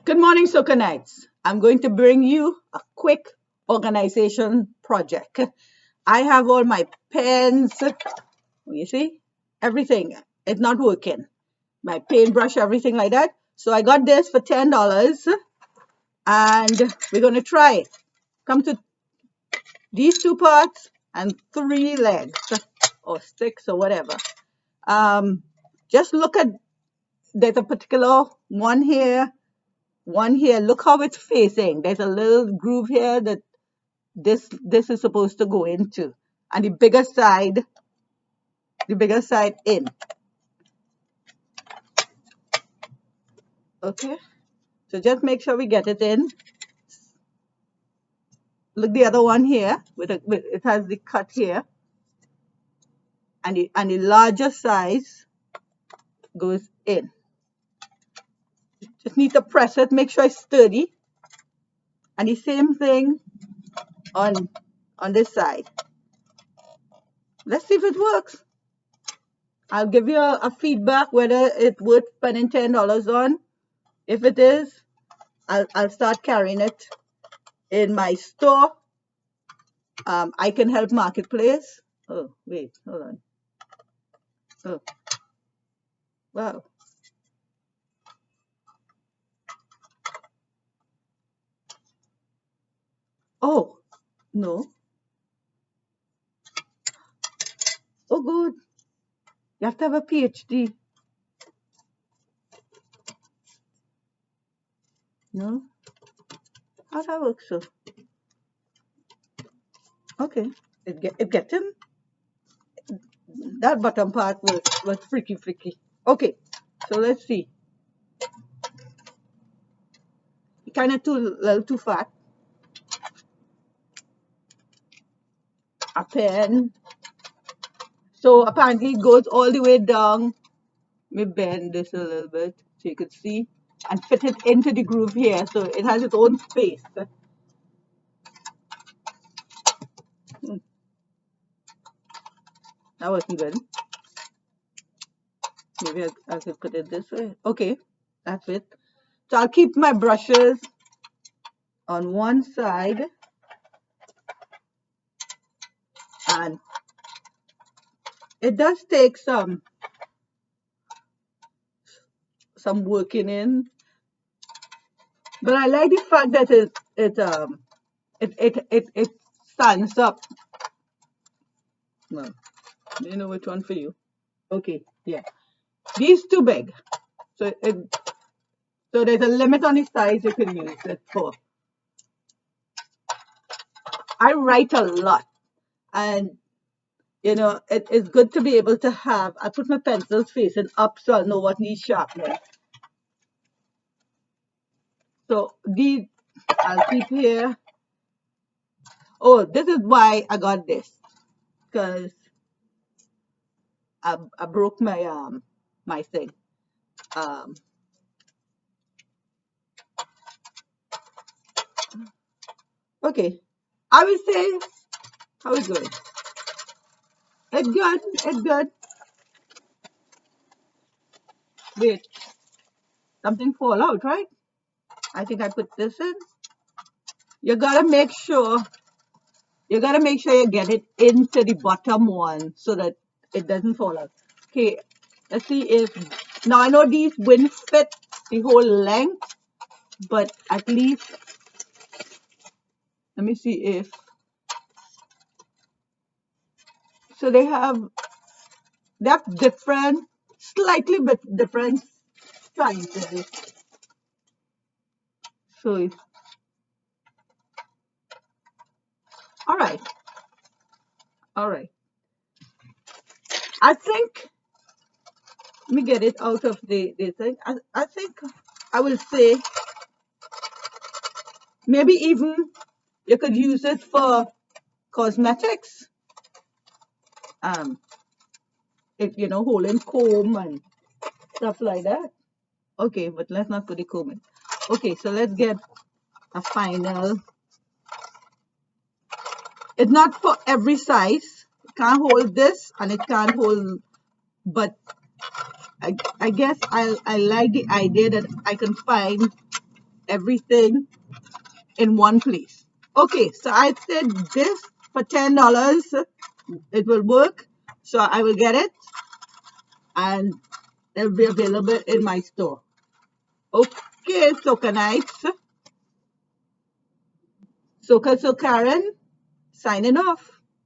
Good morning, SoKaNites. I'm going to bring you a quick organization project. I have all my pens, you see, everything. It's not working. My paintbrush, everything like that. So I got this for $10 and we're going to try it. Come to these two parts and three legs or sticks or whatever. Um, just look at, there's a particular one here. Look how it's facing. There's a little groove here that this is supposed to go into, and the bigger side in. Okay, so just make sure we get it in. Look, the other one here with it has the cut here, and the larger size goes in. Just need to press it, make sure it's sturdy, and the same thing on this side. Let's see if it works. I'll give you a feedback whether it's worth spending $10 on. If it is, I'll start carrying it in my store. I can help marketplace. Oh, wait, hold on. Oh, wow. Oh, no. Oh, good. You have to have a PhD. No? How's that work, so? Okay. It gets him. That bottom part was freaky. Okay, so let's see. Kind of little too fat. A pen. So apparently it goes all the way down. Let me bend this a little bit so you could see and fit it into the groove here so it has its own space. That wasn't good. Maybe I could put it this way. Okay, that's it. So I'll keep my brushes on one side and it does take some working in, but I like the fact that it stands up. Well, you know which one for you. Okay, yeah. These too big. So there's a limit on the size you can use it for. I write a lot and you know it's good to be able to have, I put my pencils facing up so I'll know what needs sharpening. So these I'll keep here. Oh, this is why I got this, because I broke my thing. Okay, I will say how it's going. It's good. It's good. Wait, something fall out, right? I think I put this in. You gotta make sure you get it into the bottom one so that it doesn't fall out. Okay, let's see if now I know these wouldn't fit the whole length, but at least let me see if so they have different, slightly bit different sizes. So all right, all right. I think let me get it out of the thing. I think I will say maybe even you could use it for cosmetics. If you know, holding comb and stuff like that. Okay, but let's not put the comb in. Okay, so let's get a final. It's not for every size. It can't hold this and it can't hold, but I guess I like the idea that I can find everything in one place. Okay, so I said this for $10. It will work. So I will get it and it'll be available in my store. Okay, SoKaNites. So Karen, signing off.